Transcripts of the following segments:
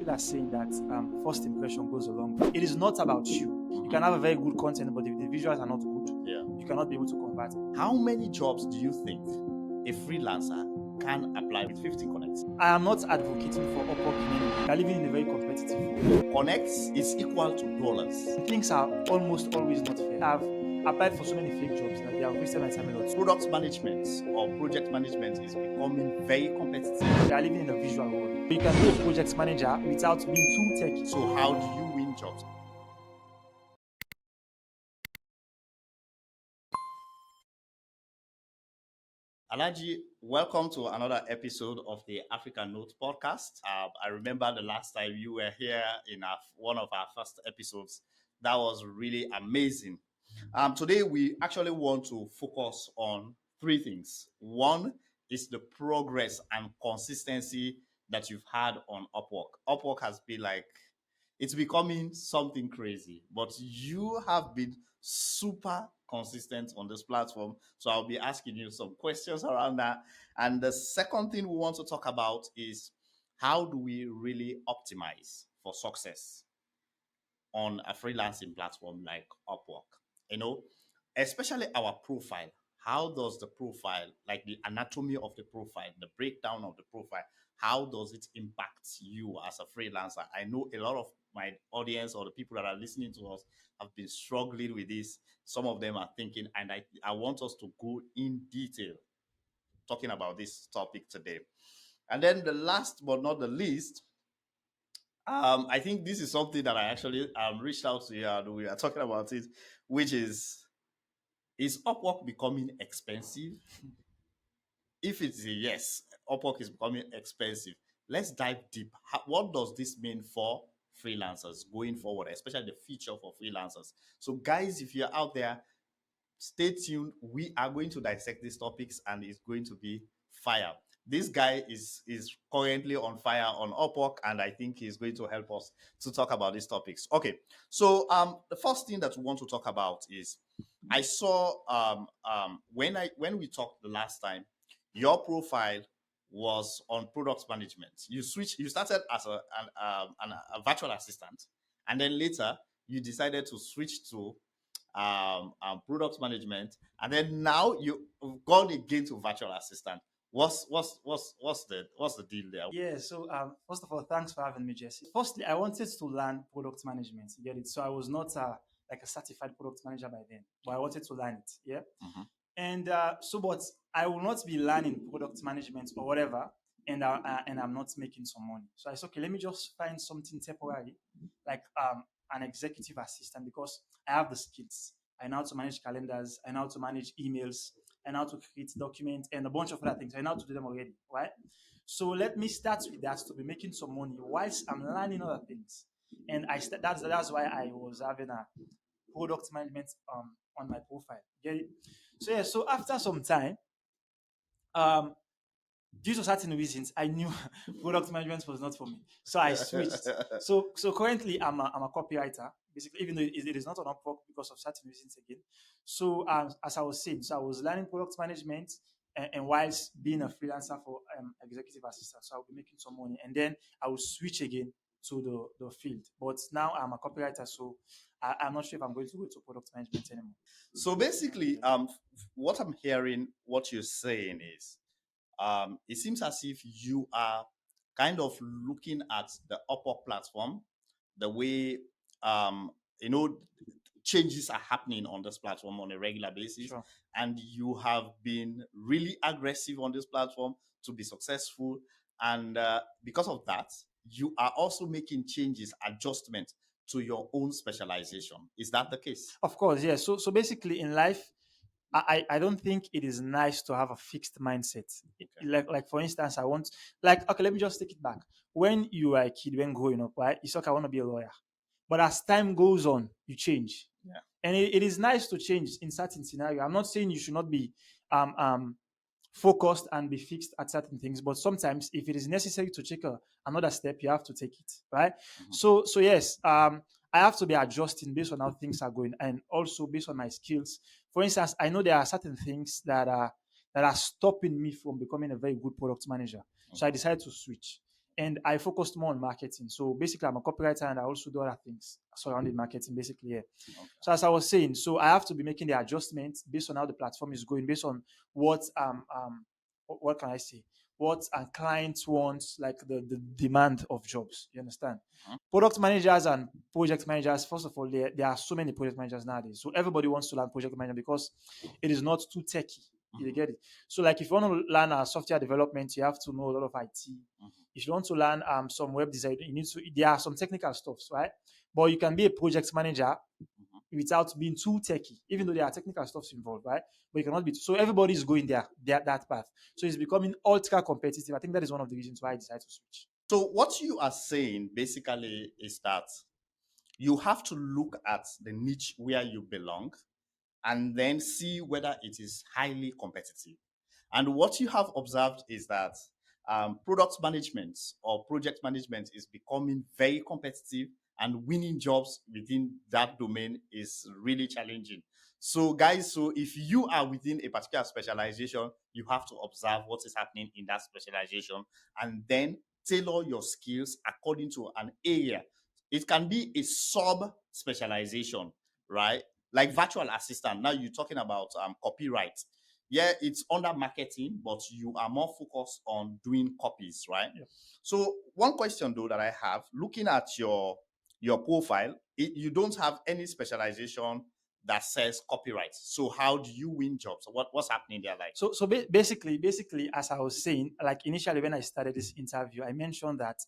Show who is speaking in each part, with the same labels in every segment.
Speaker 1: people are saying that first impression goes a long way. It is not about you. You can have a very good content, but if the visuals are not good, you cannot be able to convert.
Speaker 2: How many jobs do you think a freelancer can apply with 50 connects?
Speaker 1: I am not advocating for Upwork in any way. We are living in a very competitive world.
Speaker 2: Connects is equal to dollars.
Speaker 1: Things are almost always not fair. I've applied for so many fake jobs that they have wasted my time a lot.
Speaker 2: Product management or project management is becoming very competitive.
Speaker 1: We are living in a visual world. You can be a project manager without being too techy.
Speaker 2: So how do you win jobs? Alaji, welcome to another episode of the African Note podcast. I remember the last time you were here in one of our first episodes. That was really amazing. Today, we actually want to focus on three things. One is the progress and consistency that you've had on Upwork. Upwork has been it's becoming something crazy, but you have been super consistent on this platform. So I'll be asking you some questions around that. And the second thing we want to talk about is how do we really optimize for success on a freelancing platform like Upwork? Especially our profile. How does the profile, like the anatomy of the profile, the breakdown of the profile, how does it impact you as a freelancer? I know a lot of my audience or the people that are listening to us have been struggling with this. Some of them are thinking, and I want us to go in detail talking about this topic today. And then the last but not the least, I think this is something that I actually reached out to you and we are talking about it, which is Upwork becoming expensive? If it's a yes, Upwork is becoming expensive. Let's dive deep. What does this mean for freelancers going forward, especially the future for freelancers? So guys, if you're out there, stay tuned. We are going to dissect these topics and it's going to be fire. This guy is currently on fire on Upwork, and I think he's going to help us to talk about these topics. Okay, so the first thing that we want to talk about is I saw when we talked the last time, your profile was on product management. You started as a virtual assistant, and then later you decided to switch to product management, and then now you've gone again to virtual assistant. What's the deal there?
Speaker 1: Yeah, so first of all, thanks for having me, Jesse. Firstly, I wanted to learn product management. You get it? So I was not like a certified product manager by then, but I wanted to learn it. Yeah.
Speaker 2: Mm-hmm.
Speaker 1: And but I will not be learning product management or whatever, and I'm not making some money. So I said, okay, let me just find something temporary, like an executive assistant, because I have the skills. I know how to manage calendars. I know how to manage emails. I know how to create documents and a bunch of other things. I know how to do them already, right? So let me start with that to be making some money whilst I'm learning other things. And that's why I was having a product management on my profile. Get it? So yeah, so after some time, due to certain reasons, I knew product management was not for me. So I switched. So currently I'm a copywriter, basically, even though it is not on Upwork because of certain reasons again. So as I was saying, so I was learning product management and whilst being a freelancer for executive assistant. So I'll be making some money, and then I will switch again to the field. But now I'm a copywriter, so I'm not sure if I'm going to go to product management anymore.
Speaker 2: So basically, what I'm hearing, what you're saying is, it seems as if you are kind of looking at the Upwork platform, the way changes are happening on this platform on a regular basis,
Speaker 1: Sure.
Speaker 2: and you have been really aggressive on this platform to be successful, and because of that, you are also making changes, adjustments to your own specialization. Is that the case?
Speaker 1: Of course, yeah. So basically in life, I don't think it is nice to have a fixed mindset.
Speaker 2: Okay.
Speaker 1: Like for instance, I want okay, let me just take it back. When you were a kid, when growing up, right, you said, okay, I want to be a lawyer. But as time goes on, you change.
Speaker 2: Yeah.
Speaker 1: And it is nice to change in certain scenario. I'm not saying you should not be focused and be fixed at certain things, but sometimes if it is necessary to take another step, you have to take it, right?
Speaker 2: Mm-hmm.
Speaker 1: So yes, I have to be adjusting based on how things are going, and also based on my skills. For instance, I know there are certain things that are stopping me from becoming a very good product manager. So I decided to switch. and I focused more on marketing. So basically, I'm a copywriter and I also do other things surrounding marketing, basically. Yeah.
Speaker 2: Okay.
Speaker 1: So as I was saying, so I have to be making the adjustments based on how the platform is going, based on what what can I say? What clients want, like the demand of jobs. You understand?
Speaker 2: Mhm.
Speaker 1: Product managers and project managers, first of all, there are so many project managers nowadays. So everybody wants to learn project management because it is not too techy. You get it? So like if you want to learn software development, you have to know a lot of IT.
Speaker 2: Mhm.
Speaker 1: If you want to learn some web design, you need to there are some technical stuffs, right? But you can be a project manager
Speaker 2: Mhm.
Speaker 1: without being too techy, even though there are technical stuffs involved, right? But you cannot be so everybody is going that path. So it's becoming ultra competitive. I think that is one of the reasons why I decided to switch.
Speaker 2: So what you are saying basically is that you have to look at the niche where you belong and then see whether it is highly competitive. And what you have observed is that product management or project management is becoming very competitive, and winning jobs within that domain is really challenging. So, guys, so if you are within a particular specialization, you have to observe what is happening in that specialization and then tailor your skills according to an area. It can be a sub specialization, right? Like virtual assistant. Now you're talking about copyright. Yeah, it's under marketing, but you are more focused on doing copies, right?
Speaker 1: Yeah.
Speaker 2: So one question though that I have, looking at your profile, you don't have any specialization that says copyright. So how do you win jobs? What's happening there? Like,
Speaker 1: So basically, as I was saying, like initially when I started this interview, I mentioned that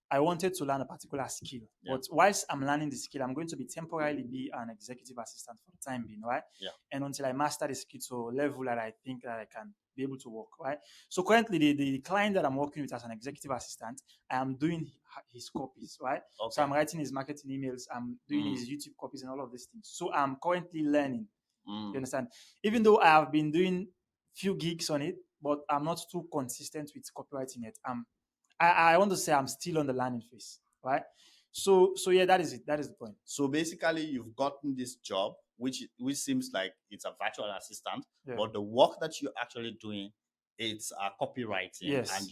Speaker 1: I wanted to learn a particular skill.
Speaker 2: Yeah.
Speaker 1: But whilst I'm learning the skill, I'm going to be temporarily be an executive assistant for the time being, right?
Speaker 2: Yeah.
Speaker 1: And until I master the skill to a level that I think that I can be able to work, right? So currently, the client that I'm working with as an executive assistant, I am doing his copies, right? So
Speaker 2: okay.
Speaker 1: I'm writing his marketing emails, I'm doing his YouTube copies and all of these things. So I'm currently learning. You understand? Even though I have been doing few gigs on it, but I'm not too consistent with copywriting yet. I want to say I'm still on the learning phase, right? So yeah, that is it. That is the point.
Speaker 2: So basically, you've gotten this job, which seems like it's a virtual assistant,
Speaker 1: Yeah.
Speaker 2: but the work that you're actually doing, it's copywriting,
Speaker 1: Yes.
Speaker 2: and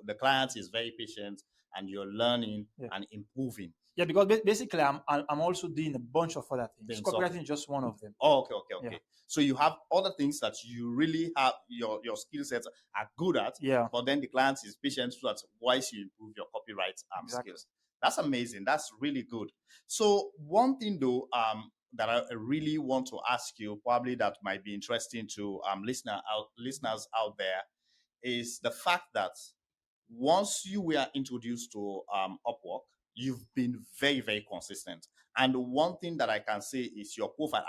Speaker 2: the client is very patient, and you're learning
Speaker 1: Yeah.
Speaker 2: and improving.
Speaker 1: Yeah, because basically I'm also doing a bunch of other things.
Speaker 2: Things,
Speaker 1: Copywriting
Speaker 2: okay.
Speaker 1: is just one of them.
Speaker 2: Oh, okay.
Speaker 1: Yeah.
Speaker 2: So you have other things that you really have your skill sets are good at,
Speaker 1: Yeah.
Speaker 2: but then the client is patient so that once you improve your copyright
Speaker 1: Exactly.
Speaker 2: skills. That's amazing. That's really good. So one thing though, that I really want to ask you, probably that might be interesting to listeners out there, is the fact that once you were introduced to Upwork, you've been very, very consistent. And one thing that I can say is your profile.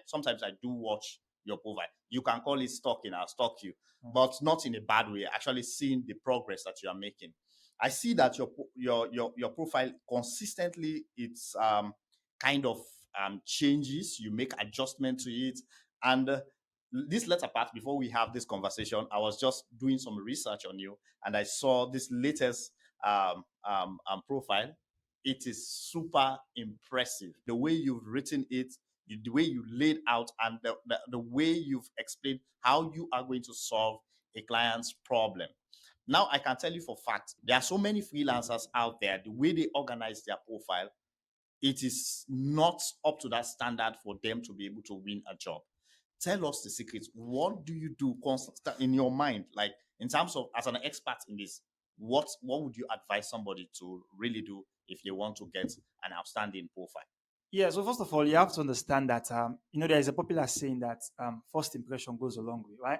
Speaker 2: Sometimes I do watch your profile. You can call it stalking. I'll stalk you, but not in a bad way. Actually, seeing the progress that you are making. I see that your profile consistently it's kind of changes. You make adjustment to it, and this latter part before we have this conversation, I was just doing some research on you, and I saw this latest profile. It is super impressive. The way you've written it, the way you laid out, and the way you've explained how you are going to solve a client's problem. Now, I can tell you for fact, there are so many freelancers out there, the way they organize their profile, it is not up to that standard for them to be able to win a job. Tell us the secrets. What do you do in your mind? Like in terms of as an expert in this, what would you advise somebody to really do if they want to get an outstanding profile?
Speaker 1: Yeah, so first of all, you have to understand that there is a popular saying that first impression goes a long way, right?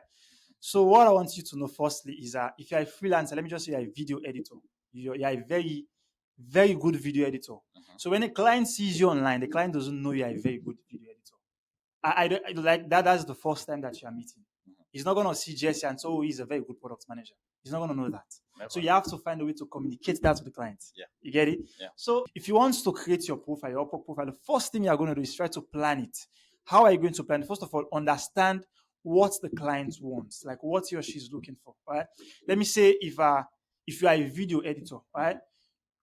Speaker 1: So what I want you to know firstly is if you're a freelancer, let me just say you're a video editor. You're a very, very good video editor. So when a client sees you online, the client doesn't know you're a very good video editor. I like that. That's the first time that you are meeting. He's not gonna see Jesse and so he's a very good product manager. He's not gonna know that.
Speaker 2: Never.
Speaker 1: So you have to find a way to communicate that to the client.
Speaker 2: Yeah.
Speaker 1: You get it?
Speaker 2: Yeah.
Speaker 1: So if you want to create your profile, your Upwork profile, the first thing you're going to do is try to plan it. How are you going to plan it? First of all, understand what the client wants, like what he or she is looking for. Right? Let me say if you are a video editor, right?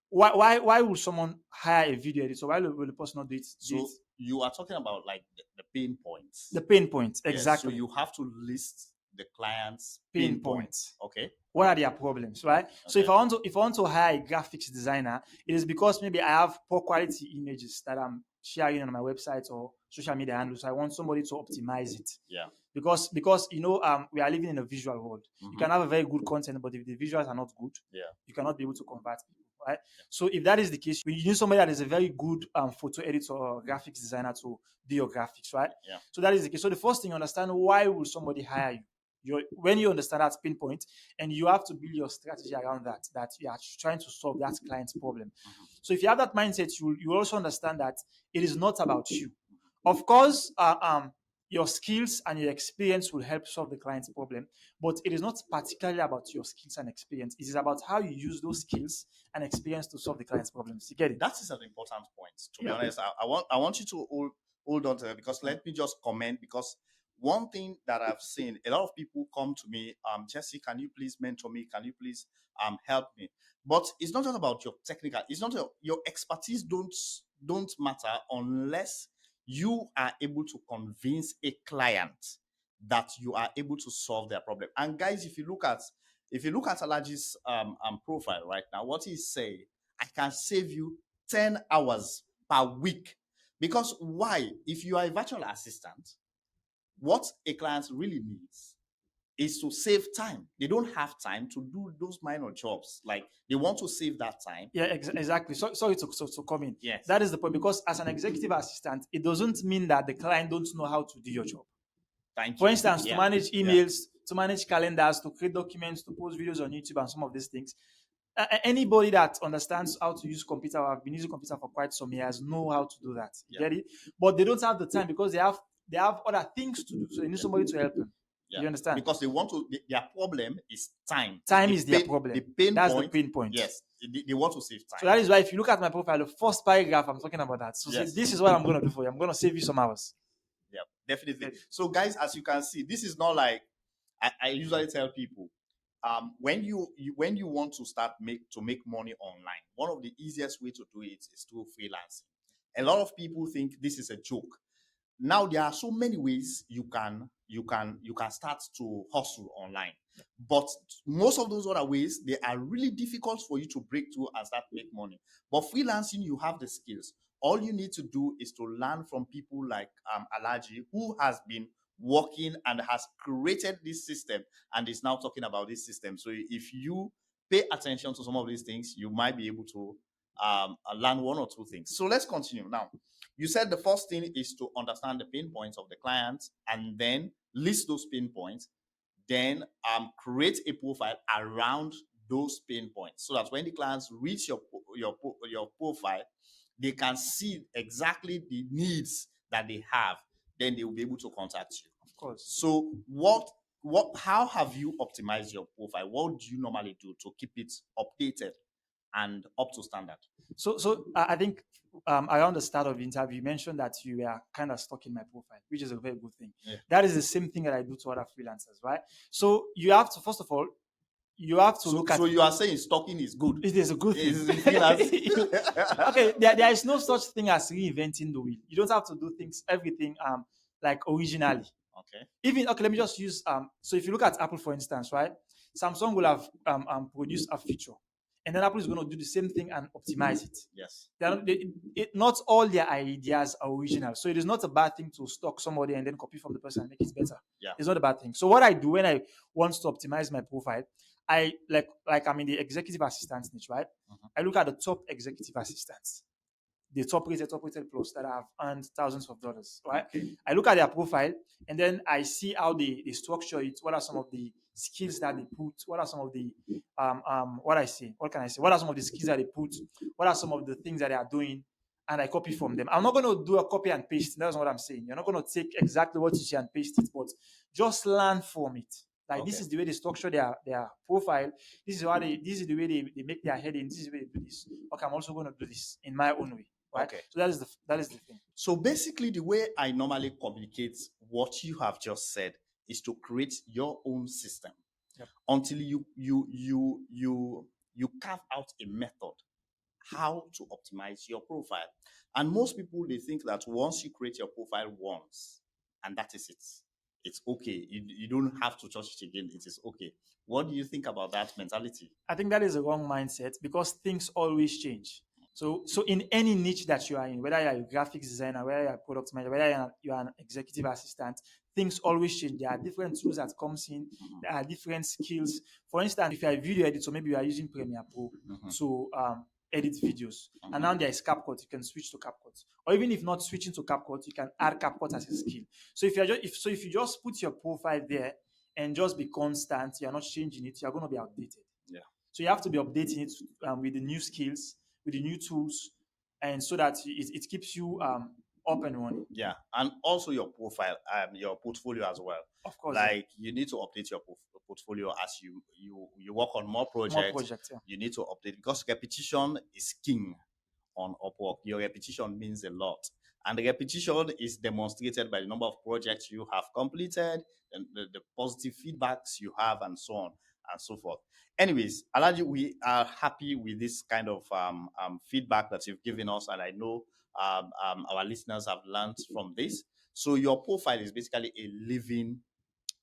Speaker 1: Why would someone hire a video editor? Why will the person not do it?
Speaker 2: So you are talking about like the pain points.
Speaker 1: The pain points,
Speaker 2: Yes,
Speaker 1: exactly.
Speaker 2: so you have to list the client's
Speaker 1: Pain
Speaker 2: pain points.
Speaker 1: points.
Speaker 2: Okay.
Speaker 1: What are their problems, right? So if
Speaker 2: Okay.
Speaker 1: I want to hire a graphics designer, it is because maybe I have poor quality images that I'm sharing on my website or social media handles. So I want somebody to optimize it.
Speaker 2: Yeah.
Speaker 1: Because we are living in a visual world. You can have a very good content, but if the visuals are not good,
Speaker 2: Yeah.
Speaker 1: you cannot be able to convert people, right? So if that is the case, you need somebody that is a very good photo editor or graphics designer to do your graphics, right?
Speaker 2: Yeah.
Speaker 1: So that is the case. So the first thing, understand why will somebody hire you? When you understand that pinpoint, and you have to build your strategy around that you are trying to solve that client's problem. So if you have that mindset, you also understand that it is not about you. Of course, your skills and your experience will help solve the client's problem, but it is not particularly about your skills and experience. It is about how you use those skills and experience to solve the client's problems. You get it?
Speaker 2: That is an important point. To be
Speaker 1: Yeah.
Speaker 2: honest, I want you to hold on to that, because let me just comment, because one thing that I've seen, a lot of people come to me, Jesse, can you please mentor me? Can you please help me? But it's not just about your technical, it's not your expertise don't matter unless you are able to convince a client that you are able to solve their problem. And guys, if you look at Alaji's profile right now, what he's saying, I can save you 10 hours per week. Because why? If you are a virtual assistant, what a client really needs is to save time. They don't have time to do those minor jobs. Like, they want to save that time.
Speaker 1: Yeah, exactly. So, sorry to come in.
Speaker 2: Yes.
Speaker 1: That is the point, because as an executive assistant, it doesn't mean that the client don't know how to do your job.
Speaker 2: Thank
Speaker 1: For
Speaker 2: you.
Speaker 1: instance,
Speaker 2: Yeah.
Speaker 1: to manage emails, to manage calendars, to create documents, to post videos on YouTube, and some of these things. Anybody that understands how to use computer or have been using computer for quite some years know how to do that. You
Speaker 2: Yeah.
Speaker 1: get it? But they don't have the time because they have other things to do. So they need somebody to help them.
Speaker 2: Yeah.
Speaker 1: You understand?
Speaker 2: Because they want to, their problem is time.
Speaker 1: Time
Speaker 2: The
Speaker 1: is their
Speaker 2: pain-
Speaker 1: problem.
Speaker 2: The pain
Speaker 1: That's
Speaker 2: point.
Speaker 1: the pain point.
Speaker 2: Yes. They want to save time.
Speaker 1: So that is why if you look at my profile, the first paragraph, I'm talking about that. So
Speaker 2: Yes.
Speaker 1: this is what I'm going to do for you. I'm going to save you some hours.
Speaker 2: Yeah, definitely.
Speaker 1: Okay.
Speaker 2: So, guys, as you can see, this is not like I usually tell people. When you want to make money online, one of the easiest way to do it is through freelancing. A lot of people think this is a joke. Now there are so many ways you can start to hustle online, but most of those other ways, they are really difficult for you to break through and start make money. But freelancing, you have the skills. All you need to do is to learn from people like Alaji, who has been working and has created this system and is now talking about this system. So if you pay attention to some of these things, you might be able to learn one or two things. So let's continue now. You said the first thing is to understand the pain points of the client and then list those pain points. Then create a profile around those pain points so that when the clients reach your profile, they can see exactly the needs that they have. Then they will be able to contact you.
Speaker 1: Of course.
Speaker 2: So how have you optimized your profile? What do you normally do to keep it updated and up to standard?
Speaker 1: So I think around the start of the interview, you mentioned that you were kind of stuck in my profile, which is a very good thing.
Speaker 2: Yeah.
Speaker 1: That is the same thing that I do to other freelancers, right? So you have to, first of all, you have to look at.
Speaker 2: So you are saying stalking is good?
Speaker 1: It is a good thing. Okay, there is no such thing as reinventing the wheel. You don't have to do everything like originally.
Speaker 2: Okay.
Speaker 1: Even let me just use so if you look at Apple, for instance, right? Samsung will have produced a feature, and then Apple is going to do the same thing and optimize it.
Speaker 2: Yes.
Speaker 1: Not all their ideas are original, so it is not a bad thing to stalk somebody and then copy from the person and make it better.
Speaker 2: Yeah.
Speaker 1: It's not a bad thing. So what I do when I want to optimize my profile, I like I'm in the executive assistant niche, right? I look at the top executive assistants, the top rated plus that have earned thousands of dollars, right?
Speaker 2: Okay.
Speaker 1: I look at their profile and then I see how they structure it. What are some of the skills that they put? What are some of the what can I say? What are some of the skills that they put? What are some of the things that they are doing? And I copy from them. I'm not going to do a copy and paste. That's not what I'm saying. You're not going to take exactly what you see and paste it, but just learn from it. Like this is the way they structure their profile. This is the way they make their heading. This is the way they do this. Okay, I'm also going to do this in my own way. Right?
Speaker 2: Okay.
Speaker 1: So that is the thing.
Speaker 2: So basically, the way I normally communicate what you have just said is to create your own system.
Speaker 1: Yep.
Speaker 2: Until you carve out a method how to optimize your profile. And most people, they think that once you create your profile once, and that is it. it's okay. You don't have to touch it again. It is okay. What do you think about that mentality?
Speaker 1: I think that is a wrong mindset because things always change. So in any niche that you are in, whether you're a graphics designer, whether you're a product manager, whether you're an executive assistant, things always change. There are different tools that comes in. There are different skills. For instance, if you're a video editor, maybe you are using Premiere Pro to edit videos, and now there is CapCut. You can switch to CapCut, or even if not switching to CapCut, you can add CapCut as a skill. So if you just put your profile there and just be constant, you're not changing it, you're going to be outdated.
Speaker 2: Yeah.
Speaker 1: So you have to be updating it with the new skills, with the new tools, and so that it keeps you up and running.
Speaker 2: Yeah, and also your profile, your portfolio as well.
Speaker 1: Of course.
Speaker 2: Like you need to update your portfolio as you work on more projects.
Speaker 1: More projects, yeah.
Speaker 2: You need to update because repetition is king on Upwork. Your repetition means a lot, and the repetition is demonstrated by the number of projects you have completed and the positive feedbacks you have, and so on and so forth. Anyways, Alaji, we are happy with this kind of feedback that you've given us, and I know our listeners have learned from this. So your profile is basically a living,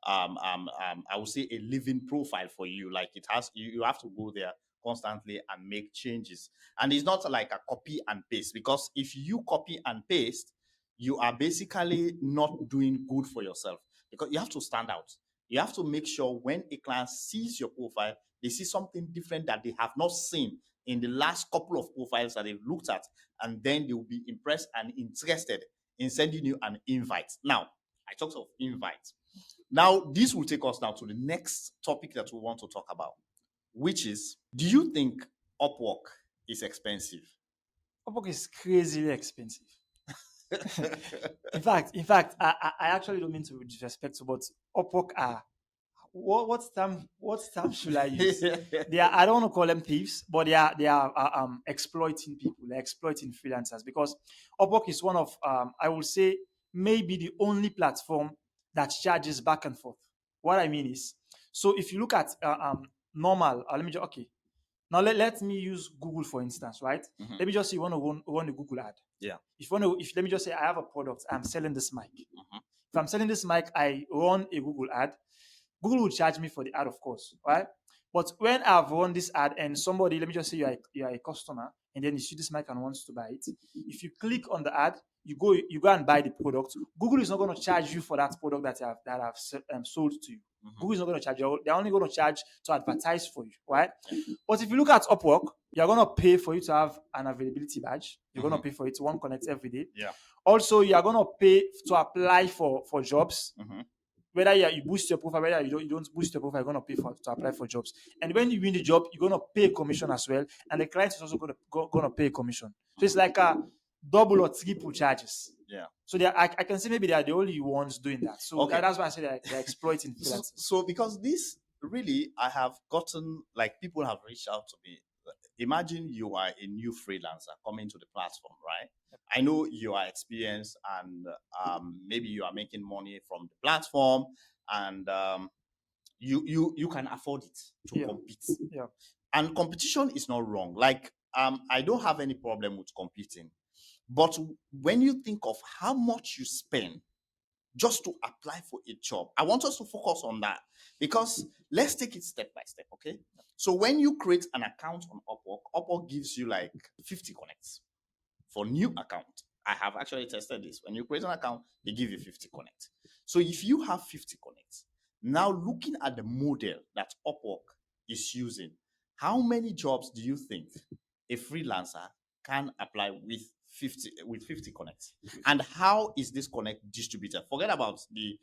Speaker 2: I would say a living profile for you. Like it has, you have to go there constantly and make changes. And it's not like a copy and paste, because if you copy and paste, you are basically not doing good for yourself, because you have to stand out. You have to make sure when a client sees your profile, they see something different that they have not seen in the last couple of profiles that they've looked at, and then they will be impressed and interested in sending you an invite. Now, I talked of invite. Now, this will take us now to the next topic that we want to talk about, which is, do you think Upwork is expensive?
Speaker 1: Upwork is crazily expensive. in fact, I actually don't mean to disrespect, but Upwork are what term should I use? They are, I don't want to call them thieves, but they are exploiting people. They're exploiting freelancers, because Upwork is one of I will say maybe the only platform that charges back and forth. What I mean is, so if you look at normal, let me just now let me use Google for instance, right?
Speaker 2: Mhm.
Speaker 1: Let me just say you want to run a Google ad.
Speaker 2: Yeah.
Speaker 1: If let me just say I have a product, I'm selling this mic.
Speaker 2: Mhm.
Speaker 1: If I'm selling this mic, I run a Google ad. Google will charge me for the ad, of course, right? But when I've run this ad and somebody, let me just say you are a customer, and then you see this mic and wants to buy it, if you click on the ad, you go and buy the product. Google is not going to charge you for that product that I've sold to you.
Speaker 2: Mhm.
Speaker 1: Google is not going to charge you. They're only going to charge to advertise for you, right? But if you look at Upwork, you're going to pay for you to have an availability badge. You're going to pay for it to connect every day.
Speaker 2: Yeah.
Speaker 1: Also, you're going to pay to apply for jobs.
Speaker 2: Mhm.
Speaker 1: Whether you boost your profile, whether you don't boost your profile, you're going to pay to apply for jobs. And when you win the job, you're going to pay a commission as well. And the client is also going to pay a commission. So it's like a double or triple charges.
Speaker 2: Yeah.
Speaker 1: So I can say maybe they are the only ones doing that. So
Speaker 2: Okay.
Speaker 1: that's why I say they're exploiting freelancers.
Speaker 2: So because this really, I have gotten, like, people have reached out to me. Imagine you are a new freelancer coming to the platform, right? I know you are experienced, and maybe you are making money from the platform, and you can afford it to compete.
Speaker 1: Yeah.
Speaker 2: And competition is not wrong. Like, I don't have any problem with competing, but when you think of how much you spend just to apply for a job, I want us to focus on that, because let's take it step by step, okay? So when you create an account on Upwork gives you like 50 connects for new account. I have actually tested this. When you create an account, they give you 50 connects. So if you have 50 connects, now looking at the model that Upwork is using, how many jobs do you think a freelancer can apply with 50 connects? And how is this connect distributed? Forget about the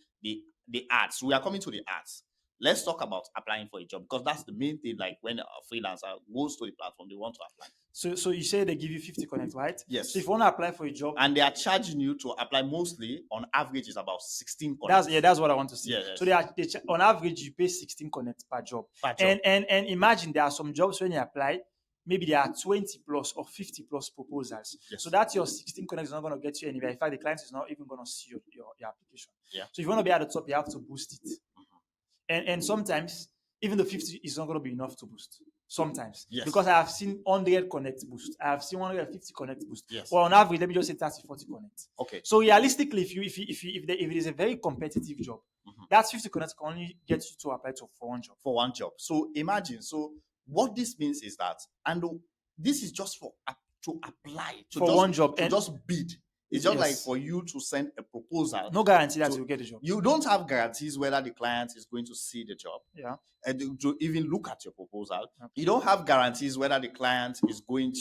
Speaker 2: ads. We are coming to the ads. Let's talk about applying for a job, because that's the main thing. Like when a freelancer goes to the platform, they want to apply.
Speaker 1: So you say they give you 50 connects, right?
Speaker 2: Yes.
Speaker 1: So if you want to apply for a job,
Speaker 2: and they are charging you to apply, mostly on average is about 16 connects.
Speaker 1: That's what I want to say.
Speaker 2: Yes.
Speaker 1: So on average you pay 16 connects per job. And imagine there are some jobs when you apply, maybe there are 20 plus or 50 plus proposals.
Speaker 2: Yes.
Speaker 1: So that's your 16 connects is not going to get you anywhere. In fact, the client is not even going to see your application.
Speaker 2: Yeah.
Speaker 1: So if you want to be at the top, you have to boost it. And sometimes even the 50 is not going to be enough to boost. Sometimes.
Speaker 2: Yes.
Speaker 1: Because I have seen 100 connect boost. I have seen 150 connect boost.
Speaker 2: Yes.
Speaker 1: Well, on average, let me just say 30, 40 connect.
Speaker 2: Okay.
Speaker 1: So realistically, if it is a very competitive job, that 50 connects can only get you to apply for one job.
Speaker 2: For one job. So imagine. So what this means is that, and this is just for to apply to
Speaker 1: For
Speaker 2: just,
Speaker 1: one job.
Speaker 2: to
Speaker 1: And
Speaker 2: just bid. It's just like
Speaker 1: yes.
Speaker 2: for you to send a proposal.
Speaker 1: No guarantee that
Speaker 2: So
Speaker 1: you'll get the job.
Speaker 2: you don't have guarantees whether the client is going to see the job
Speaker 1: Yeah.
Speaker 2: and to even look at your proposal.
Speaker 1: Okay.
Speaker 2: You don't have guarantees whether the client is going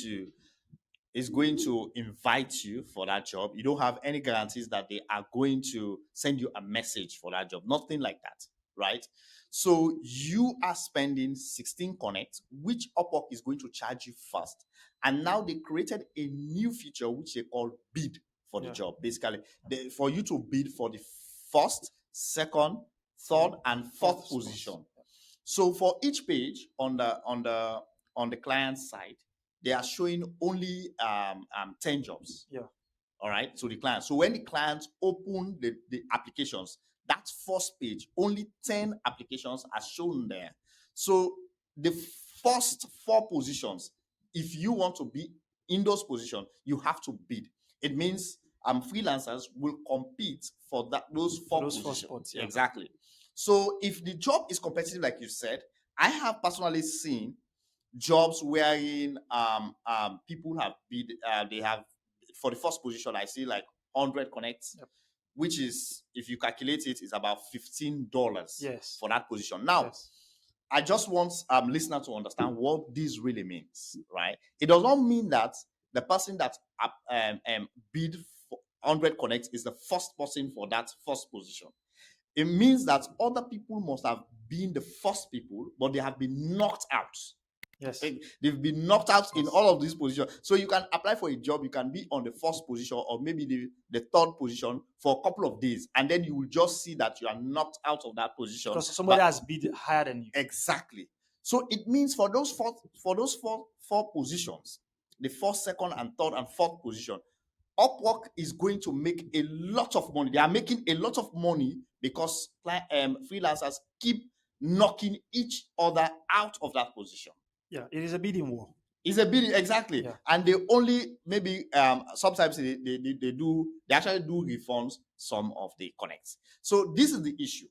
Speaker 2: to invite you for that job. You don't have any guarantees that they are going to send you a message for that job. Nothing like that, right? So you are spending 16 connect, which Upwork is going to charge you first. And now they created a new feature which they call bid for the job. Basically, for you to bid for the first, second, third, and fourth position. So for each page on the client side, they are showing only 10 jobs.
Speaker 1: Yeah.
Speaker 2: All right, to the client. So when the clients open the applications, that first page, only 10 applications are shown there. So the first 4 positions, if you want to be in those positions, you have to bid. It means freelancers will compete for those 4 positions.
Speaker 1: Spots, yeah.
Speaker 2: Exactly. So if the job is competitive, like you said, I have personally seen jobs wherein people have bid, they have, for the first position, I see like 100 connects, which is, if you calculate it, is about $15 for that position. Now, I just want listeners to understand what this really means, right? It does not mean that the person that bid for 100 connects is the first person for that first position. It means that other people must have been the first people, but they have been knocked out.
Speaker 1: Yes.
Speaker 2: They've been knocked out in all of these positions. So you can apply for a job, you can be on the first position or maybe the third position for a couple of days, and then you will just see that you are knocked out of that position
Speaker 1: because somebody has bid higher than you.
Speaker 2: Exactly. So it means for those four positions, the first, second, and third and fourth position, Upwork is going to make a lot of money. They are making a lot of money because freelancers keep knocking each other out of that position.
Speaker 1: Yeah, it is a bidding war.
Speaker 2: It's a bidding, exactly.
Speaker 1: Yeah.
Speaker 2: And they only maybe sometimes they actually do refunds some of the connects. So this is the issue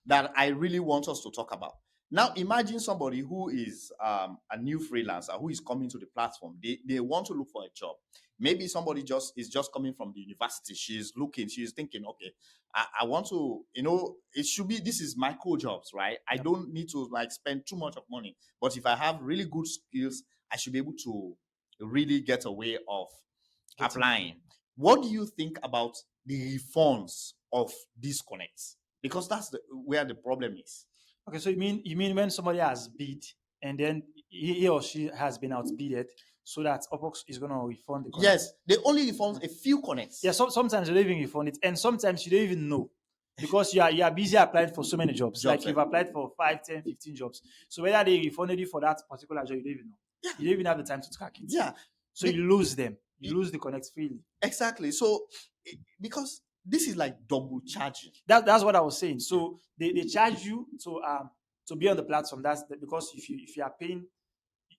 Speaker 2: that I really want us to talk about. Now imagine somebody who is a new freelancer who is coming to the platform. They want to look for a job. Maybe somebody is just coming from the university. She's thinking, okay, I want to, it should be, this is micro jobs, right? I don't need to spend too much of money. But if I have really good skills, I should be able to really get a way of applying. What do you think about the refunds of these connects? Because that's where the problem is.
Speaker 1: Okay, so you mean when somebody has bid and then he or she has been outbidded, so that Upwork is going to refund the connect?
Speaker 2: Yes, they only refund a few connects.
Speaker 1: Yeah, sometimes they don't even refund it, and sometimes you don't even know because you are busy applying for so many jobs. Like you've applied for 5, 10, 15 jobs. So whether they refunded you for that particular job, you don't even know. Yeah. You don't even have the time to track it.
Speaker 2: Yeah.
Speaker 1: So you lose them. You lose the connects freely.
Speaker 2: Exactly. So because this is like double charging.
Speaker 1: That's what I was saying. So they charge you to be on the platform. Because if you are paying,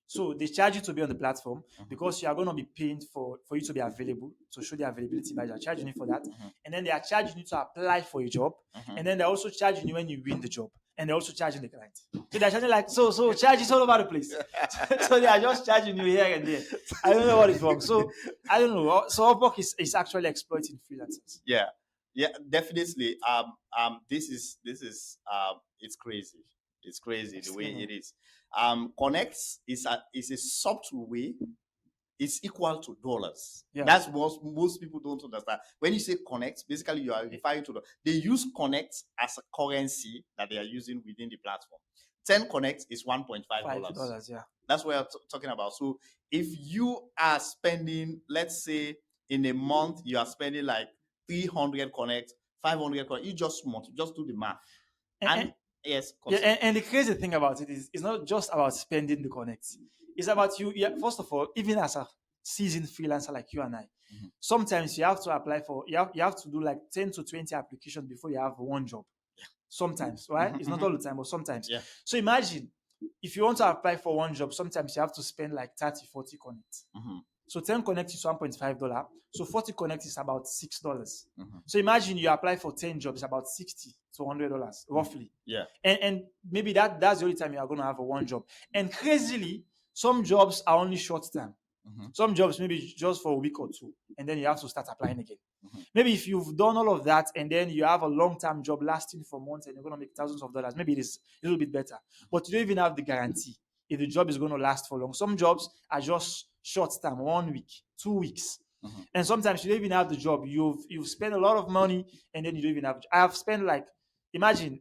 Speaker 1: so they charge you to be on the platform because you are going to be paying for you to be available, to show the availability, but they are charging you for that. And then they are charging you to apply for a job. And then they're also charging you when you win the job. And they're also charging the client. So they're charging so charges all over the place. So they are just charging you here and there. I don't know what is wrong. So I don't know. So Upwork is actually exploiting freelancers.
Speaker 2: Yeah, definitely. This is it's crazy. It's crazy the way it is. Connects is a subtle way. It's equal to dollars. Yeah. That's what most people don't understand. When you say connect, basically you are referring to they use connect as a currency that they are using within the platform. 10 connect is $1.5.
Speaker 1: Yeah.
Speaker 2: That's what I'm talking about. So if you are spending, let's say in a month, you are spending like 300 connect, 500 connect, you just do the math. And yes.
Speaker 1: And the crazy thing about it is, it's not just about spending the connects. It's about you. Yeah, first of all, even as a seasoned freelancer like you and I, sometimes you have to apply for. You have to do like 10 to 20 applications before you have one job. Yeah. Sometimes, right? It's not all the time, but sometimes. Yeah. So imagine if you want to apply for one job, sometimes you have to spend like 30, 40 connects. So 10 connects is $1.5. So 40 connects is about $6.
Speaker 2: Mhm.
Speaker 1: So imagine you apply for 10 jobs, about $60 to $100 roughly.
Speaker 2: Yeah.
Speaker 1: And maybe that's the only time you are going to have a one job. And crazily, some jobs are only short term.
Speaker 2: Mhm.
Speaker 1: Some jobs maybe just for a week or two, and then you have to start applying again.
Speaker 2: Mhm.
Speaker 1: Maybe if you've done all of that and then you have a long-term job lasting for months and you're going to make thousands of dollars, maybe it is a little bit better. But you don't even have the guarantee if the job is going to last for long. Some jobs are just short-term, 1 week, 2 weeks.
Speaker 2: Mhm.
Speaker 1: And sometimes you don't even have the job. You've spent a lot of money and then you don't even have. I have spent like, imagine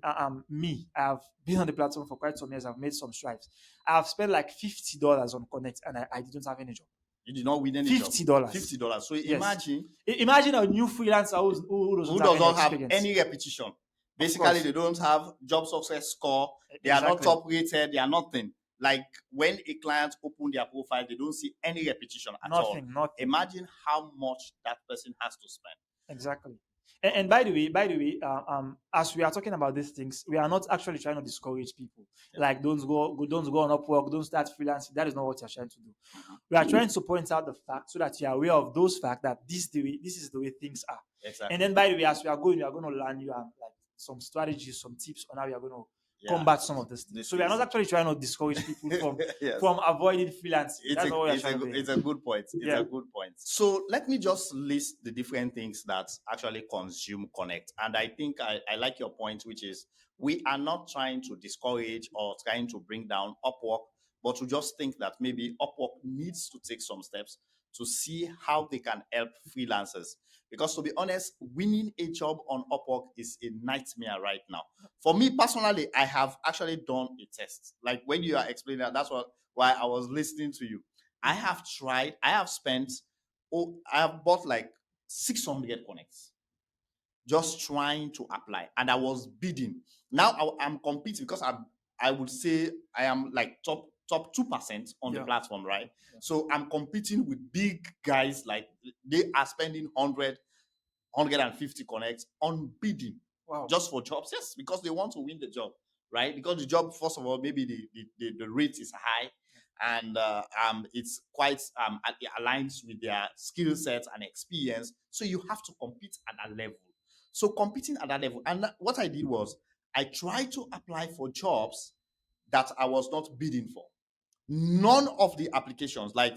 Speaker 1: me. I have been on the platform for quite some years. I've made some strides. I have spent like $50 on Connect and I didn't have any job.
Speaker 2: You did not win any
Speaker 1: $50.
Speaker 2: job. $50. So
Speaker 1: Yes.
Speaker 2: imagine
Speaker 1: Imagine a new freelancer who
Speaker 2: who
Speaker 1: does
Speaker 2: does
Speaker 1: not
Speaker 2: not have
Speaker 1: experience.
Speaker 2: any repetition. Basically,
Speaker 1: course.
Speaker 2: they don't have job success score. They are not
Speaker 1: Exactly.
Speaker 2: top rated. They are nothing. Like when a client open their profile, they don't see any repetition at all.
Speaker 1: Nothing.
Speaker 2: Imagine how much that person has to spend.
Speaker 1: Exactly. And by the way, as we are talking about these things, we are not actually trying to discourage people.
Speaker 2: Yeah.
Speaker 1: Like don't go on Upwork, don't start freelancing. That is not what you're trying to do. We are trying to point out the fact so that you are aware of those facts that this is the way things are.
Speaker 2: Exactly.
Speaker 1: And then by the way, as we are going to learn you like some strategies, some tips on how you are going to
Speaker 2: Yeah.
Speaker 1: combat some of these things.
Speaker 2: This
Speaker 1: So we are not
Speaker 2: is-
Speaker 1: actually trying to discourage people from
Speaker 2: Yes.
Speaker 1: from avoiding freelancing.
Speaker 2: It's
Speaker 1: That's
Speaker 2: a,
Speaker 1: what we are
Speaker 2: it's,
Speaker 1: trying
Speaker 2: a,
Speaker 1: to do.
Speaker 2: it's a good point. It's
Speaker 1: Yeah.
Speaker 2: a good point. So let me just list the different things that actually consume Connect. And I think I like your point, which is we are not trying to discourage or trying to bring down Upwork, but to just think that maybe Upwork needs to take some steps to see how they can help freelancers. Because to be honest, winning a job on Upwork is a nightmare right now. For me personally, I have actually done a test. Like when you are explaining that, that's why I was listening to you. I have tried, I have spent, I have bought like 600 connects just trying to apply, and I was bidding. Now I'm competing because I would say I am like top 2% on the
Speaker 1: Yeah.
Speaker 2: platform, right?
Speaker 1: Yeah.
Speaker 2: So I'm competing with big guys, like they are spending 150 connects on bidding.
Speaker 1: Wow.
Speaker 2: Just for jobs. Yes, because they want to win the job, right? Because the job, first of all, maybe the rate is high, and it's quite it aligns with their skill sets and experience. So you have to compete at that level. So competing at that level, and what I did was I tried to apply for jobs that I was not bidding for. None of the applications, like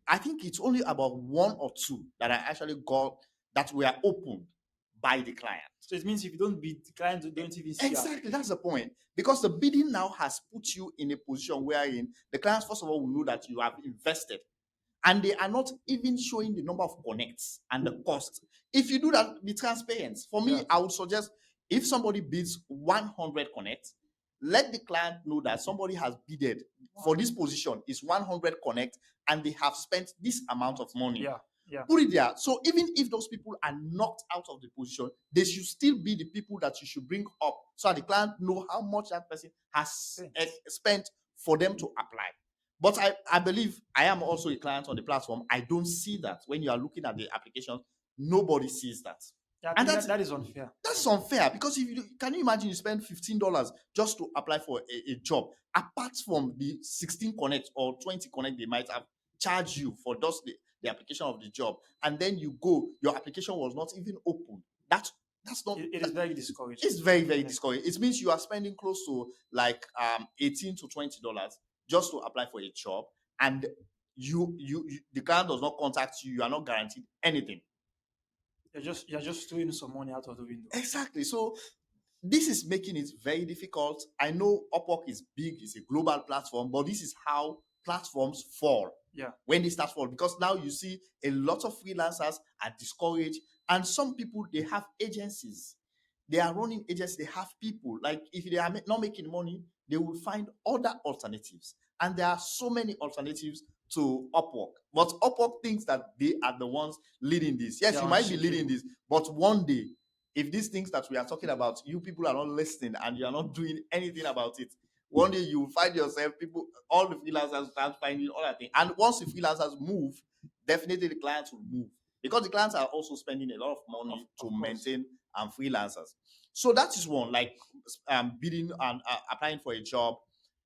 Speaker 2: I think it's only about one or two that I actually got that were opened by the client.
Speaker 1: So it means if you don't bid, the clients don't even see you.
Speaker 2: Exactly, that's the point. Because the bidding now has put you in a position wherein the clients, first of all, will know that you have invested, and they are not even showing the number of connects and the cost. If you do that, be transparent. For me,
Speaker 1: Yeah.
Speaker 2: I would suggest if somebody bids 100 connects, let the client know that somebody has bidded for this position is 100 connect and they have spent this amount of money.
Speaker 1: Yeah. Yeah.
Speaker 2: Put it there. So even if those people are knocked out of the position, they should still be the people that you should bring up so that the client know how much that person has spent for them to apply. But I believe I am also a client on the platform. I don't see that. When you are looking at the applications, nobody sees that.
Speaker 1: Yeah,
Speaker 2: And
Speaker 1: that is unfair.
Speaker 2: That's unfair, because if you can you imagine you spend $15 just to apply for a job, apart from the 16 connect or 20 connect they might have charged you for just the application of the job, and then you go, your application was not even open. That's not
Speaker 1: It is very discouraging.
Speaker 2: it's very, very discouraging. It means you are spending close to like $18 to $20 just to apply for a job, and you the client does not contact you, you are not guaranteed anything.
Speaker 1: You're just throwing some money out of the window.
Speaker 2: Exactly. So this is making it very difficult. I know Upwork is big, it's a global platform, but this is how platforms fall.
Speaker 1: Yeah.
Speaker 2: When they start fall, because now you see a lot of freelancers are discouraged, and some people, they have agencies. They are running agencies, they have people. Like if they are not making money, they will find other alternatives. And there are so many alternatives to Upwork. But Upwork thinks that they are the ones leading this. Yes,
Speaker 1: They
Speaker 2: you
Speaker 1: are
Speaker 2: might be
Speaker 1: cheap
Speaker 2: leading
Speaker 1: people.
Speaker 2: this, but one day, if these things that we are talking about, you people are not listening and you are not doing anything about it, one day you will find yourself, people, all the freelancers start finding other things. And once the freelancers move, definitely the clients will move, because the clients are also spending a lot of money to maintain freelancers. So that is one, like bidding and applying for a job.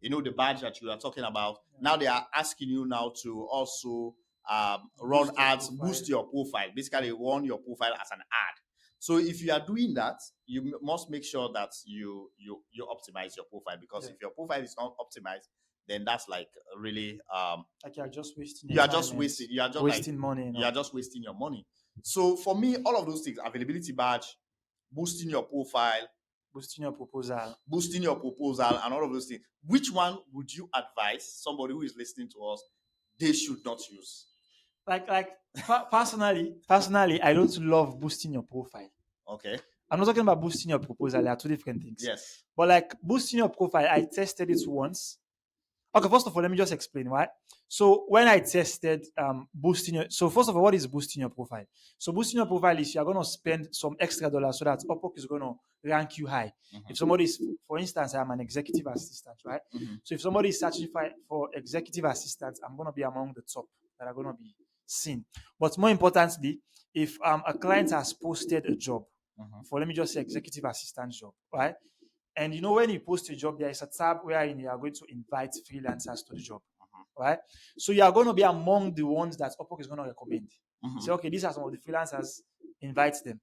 Speaker 2: You know, the badge that you are talking about. Now they are asking you now to also run
Speaker 1: Boost your
Speaker 2: ads,
Speaker 1: profile.
Speaker 2: boost your profile. Basically, run your profile as an ad. So if you are doing that, you must make sure that you optimize your profile, because if your profile is not optimized, then that's like really
Speaker 1: like you're just wasting
Speaker 2: you
Speaker 1: your
Speaker 2: are
Speaker 1: time
Speaker 2: just
Speaker 1: and
Speaker 2: wasting you are just
Speaker 1: wasting
Speaker 2: like
Speaker 1: money.
Speaker 2: you are just wasting your money. So for me, all of those things, availability badge, boosting your profile,
Speaker 1: boosting your proposal.
Speaker 2: and all of those things, which one would you advise somebody who is listening to us they should not use?
Speaker 1: Personally, I don't love boosting your profile.
Speaker 2: Okay.
Speaker 1: I'm not talking about boosting your proposal. They are two different things.
Speaker 2: Yes.
Speaker 1: But like boosting your profile, I tested it once. Okay, first of all, let me just explain why. So when I tested boosting your, so first of all, what is boosting your profile? So boosting your profile is you're going to spend some extra dollars so that Upwork is going to rank you high. If somebody is, for instance, I'm an executive assistant, right? So if somebody is searching for executive assistants, I'm going to be among the top that are going to be seen. But more importantly, if a client has posted a job for, let me just say, executive assistant job, right? And when you post a job, there is a tab wherein you are going to invite freelancers to the job, right? So you are going to be among the ones that Upwork is going to recommend. Say, okay, these are some of the freelancers, invite them.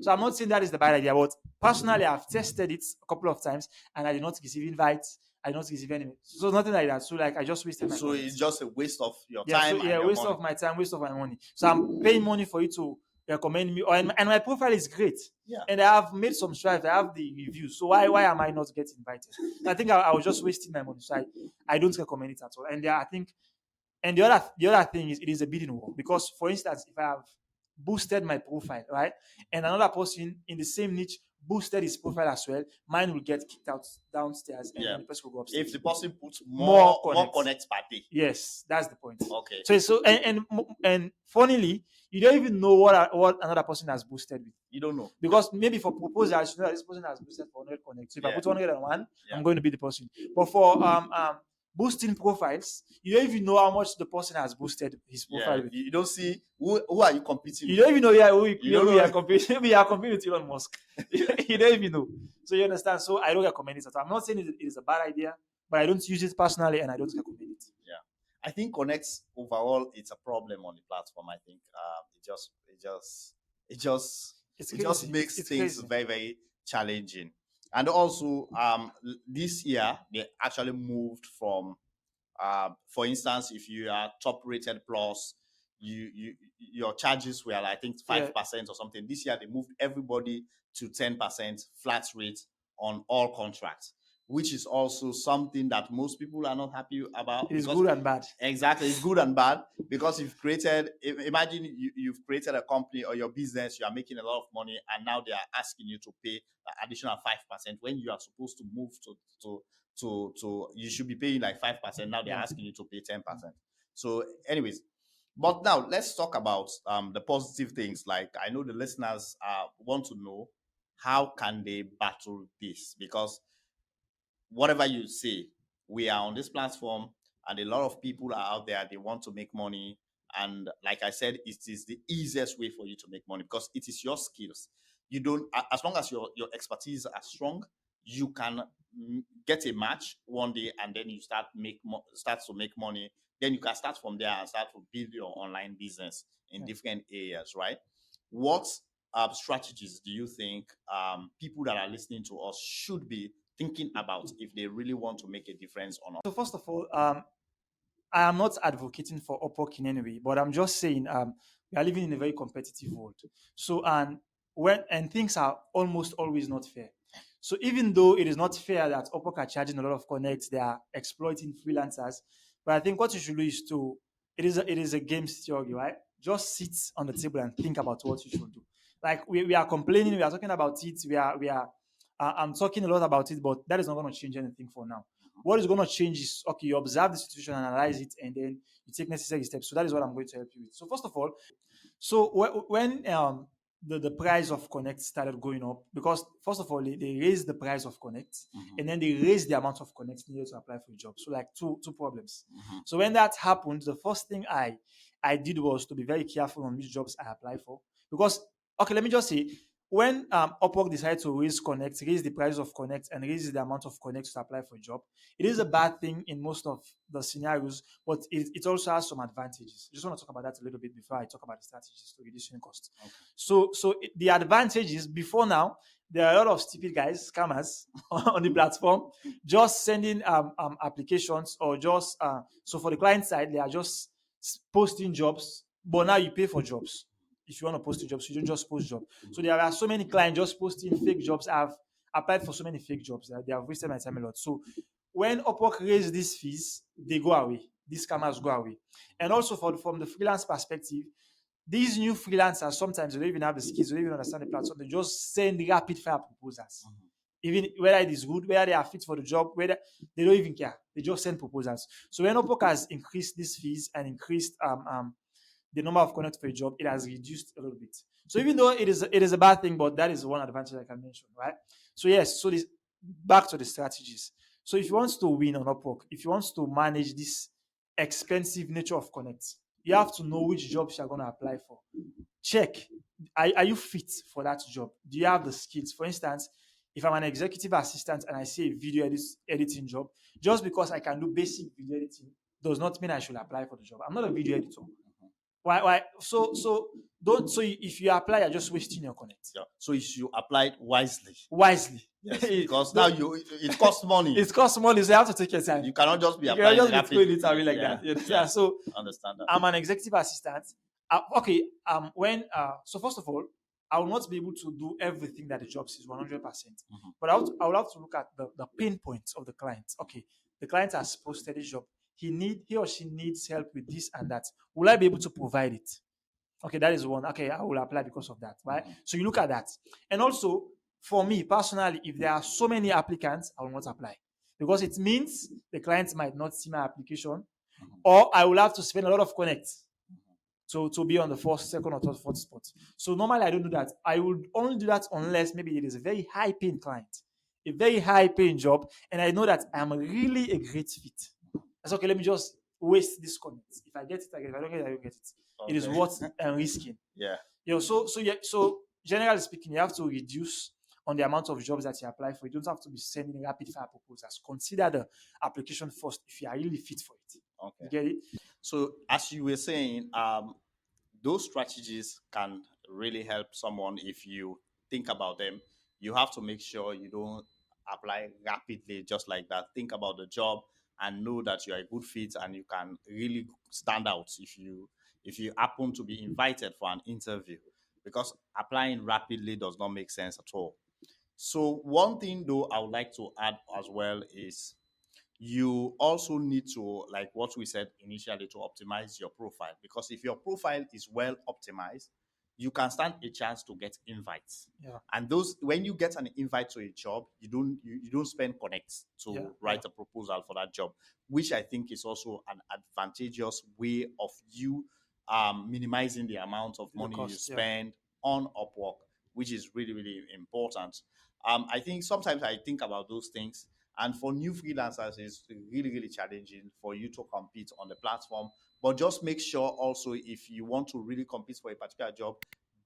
Speaker 1: So I'm not saying that is the bad idea, but personally, I've tested it a couple of times and I did not receive invites. I did not receive any. So nothing like that. So like I just wasted my money.
Speaker 2: It's just a waste of your
Speaker 1: Yeah,
Speaker 2: time
Speaker 1: so yeah,
Speaker 2: and your
Speaker 1: waste
Speaker 2: money.
Speaker 1: of my time, waste of my money. So I'm paying money for you to recommend me, and my profile is great.
Speaker 2: Yeah.
Speaker 1: And I have made some strides. I have the reviews. So why am I not getting invited? I think I was just wasting my money. So I don't recommend it at all. And I think, and the other thing is, it is a bidding war, because for instance, if I have boosted my profile, right, and another person in the same niche boosted his profile as well, mine will get kicked out downstairs, and then the person will go upstairs.
Speaker 2: If the person puts more connects per day.
Speaker 1: Yes, that's the point.
Speaker 2: Okay.
Speaker 1: So and funnily, you don't even know what another person has boosted with.
Speaker 2: You don't know.
Speaker 1: Because maybe for proposals, you know that this person has boosted for 100 connects. So if I put 101, I'm going to be the person. But for boosting profiles, you don't even know how much the person has boosted his profile with.
Speaker 2: You don't see who are you competing with.
Speaker 1: You don't even know who we are competing. We are competing with Elon Musk. You don't even know. So you understand. So I don't recommend it at all. I'm not saying it is a bad idea, but I don't use it personally and I don't recommend it.
Speaker 2: Yeah, I think connects overall, it's a problem on the platform. I think it just makes things
Speaker 1: crazy.
Speaker 2: very, very challenging. And also, this year they actually moved from, for instance, if you are top rated plus, your charges were, I think, 5% or something. This year they moved everybody to 10% flat rate on all contracts, which is also something that most people are not happy about.
Speaker 1: It's good and bad.
Speaker 2: Exactly, it's good and bad, because imagine you've created a company or your business, you are making a lot of money, and now they are asking you to pay additional 5% when you are supposed to move to you should be paying like 5%. Now they're asking you to pay 10%. So anyways, but now let's talk about the positive things. Like, I know the listeners want to know, how can they battle this? Because whatever you say, we are on this platform and a lot of people are out there, they want to make money. And like I said, it is the easiest way for you to make money, because it is your skills. You don't, as long as your expertise are strong, you can get a match one day, and then you start to make money. Then you can start from there and start to build your online business in different areas, right? What strategies do you think people that are listening to us should be thinking about if they really want to make a difference or not?
Speaker 1: So first of all, I am not advocating for Upwork in any way, but I'm just saying we are living in a very competitive world. So and things are almost always not fair. So even though it is not fair that Upwork are charging a lot of connects, they are exploiting freelancers. But I think what you should do is it is a game theory, right? Just sit on the table and think about what you should do. Like we are complaining, we are talking about it, I'm talking a lot about it, but that is not going to change anything for now. What is going to change is, okay, you observe the situation, analyze it, and then you take necessary steps. So that is what I'm going to help you with. So first of all, when the price of Connect started going up, because first of all, they raised the price of Connect, and then they raised the amount of Connect needed to apply for a job. So like two problems. So when that happened, the first thing I did was to be very careful on which jobs I apply for. Because, okay, let me just say, when Upwork decided to raise the price of Connect and raise the amount of Connect to apply for a job, it is a bad thing in most of the scenarios, but it also has some advantages. I just want to talk about that a little bit before I talk about the strategies to reducing cost.
Speaker 2: Okay.
Speaker 1: The advantages before now, there are a lot of stupid guys, scammers on the platform, just sending applications or just so for the client side, they are just posting jobs, but now you pay for jobs. If you want to post a job, so you don't just post job. So there are so many clients just posting fake jobs. I've applied for so many fake jobs that they have wasted my time a lot. So when Upwork raise these fees, they go away. These scammers go away. And also from the freelance perspective, these new freelancers sometimes they don't even have the skills, they don't even understand the platform. They just send rapid fire proposals. Even whether it is good, whether they are fit for the job, whether they don't even care. They just send proposals. So when Upwork has increased these fees and increased the number of connects for a job, it has reduced a little bit. So even though it is a bad thing, but that is one advantage I can mention, right? So yes, so this back to the strategies. So if you want to win on Upwork, if you want to manage this expensive nature of connects, you have to know which jobs you're going to apply for. Check, are you fit for that job? Do you have the skills? For instance, if I'm an executive assistant and I see a video editing job, just because I can do basic video editing does not mean I should apply for the job. I'm not a video editor. Why? So don't. So if you apply, you're just wasting your connect.
Speaker 2: Yeah. So you should apply it wisely.
Speaker 1: Wisely.
Speaker 2: Yes, because now it costs money.
Speaker 1: It costs money, so you have to take your time.
Speaker 2: You cannot just be
Speaker 1: You
Speaker 2: applying
Speaker 1: cannot just
Speaker 2: rapid.
Speaker 1: be throwing it away like that. Yeah. So
Speaker 2: understand that.
Speaker 1: I'm an executive assistant. Okay. So first of all, I will not be able to do everything that the job says 100%. But I will have to look at the pain points of the client. Okay, the client has posted a job. He or she needs help with this and that. Will I be able to provide it? Okay, that is one. Okay, I will apply because of that, right? So you look at that. And also, for me personally, if there are so many applicants, I will not apply because it means the client might not see my application, or I will have to spend a lot of connects to be on the first, second, or third, fourth spot. So normally I don't do that. I would only do that unless maybe it is a very high paying client, a very high paying job, and I know that I'm really a great fit. That's okay. Let me just waste this connect. If I get it, I get it. If I don't get it, I don't get it. Okay. It is worth risking.
Speaker 2: Yeah.
Speaker 1: So generally speaking, you have to reduce on the amount of jobs that you apply for. You don't have to be sending rapid fire proposals. Consider the application first if you are really fit for it.
Speaker 2: Okay.
Speaker 1: You get it?
Speaker 2: So as you were saying, those strategies can really help someone if you think about them. You have to make sure you don't apply rapidly just like that. Think about the job and know that you are a good fit and you can really stand out if you happen to be invited for an interview, because applying rapidly does not make sense at all. So one thing though I would like to add as well is you also need to, like what we said initially, to optimize your profile, because if your profile is well optimized, you can stand a chance to get invites.
Speaker 1: Yeah.
Speaker 2: And those, when you get an invite to a job, you don't spend connects to write a proposal for that job, which I think is also an advantageous way of you minimizing the amount of money you spend on Upwork, which is really, really important. I think sometimes I think about those things. And for new freelancers, it's really, really challenging for you to compete on the platform. But just make sure also, if you want to really compete for a particular job,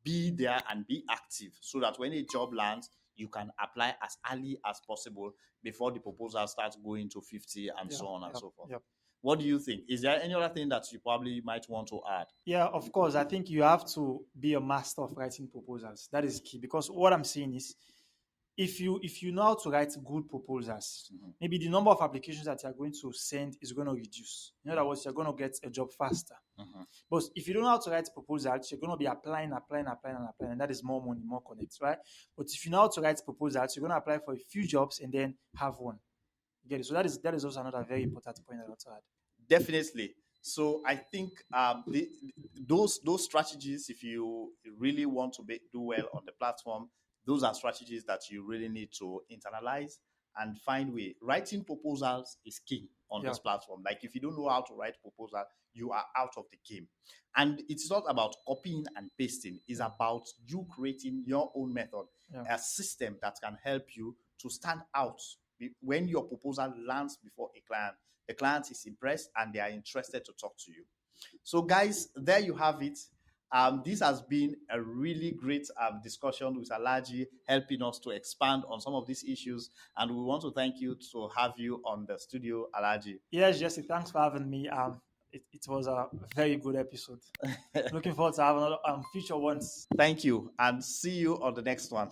Speaker 2: be there and be active so that when a job lands, you can apply as early as possible before the proposal starts going to 50 and so on and so forth. Yep. What do you think? Is there any other thing that you probably might want to add?
Speaker 1: Yeah, of course. I think you have to be a master of writing proposals. That is key, because what I'm saying is, if you know how to write good proposals, maybe the number of applications that you're going to send is going to reduce. In other words, you're going to get a job faster. But if you don't know how to write proposals, you're going to be applying, and that is more money, more connects, right? But if you know how to write proposals, you're going to apply for a few jobs and then have one. You get it? So that is also another very important point I want to add.
Speaker 2: Definitely. So I think those strategies, if you really want to do well on the platform, those are strategies that you really need to internalize and find way. Writing proposals is key on this platform. Like if you don't know how to write proposal, you are out of the game. And it's not about copying and pasting. It's about you creating your own method, a system that can help you to stand out. When your proposal lands before a client, the client is impressed and they are interested to talk to you. So guys, there you have it. This has been a really great discussion with Alaji, helping us to expand on some of these issues. And we want to thank you to have you on the studio, Alaji.
Speaker 1: Yes, Jesse, thanks for having me. It was a very good episode. Looking forward to having future ones.
Speaker 2: Thank you, and see you on the next one.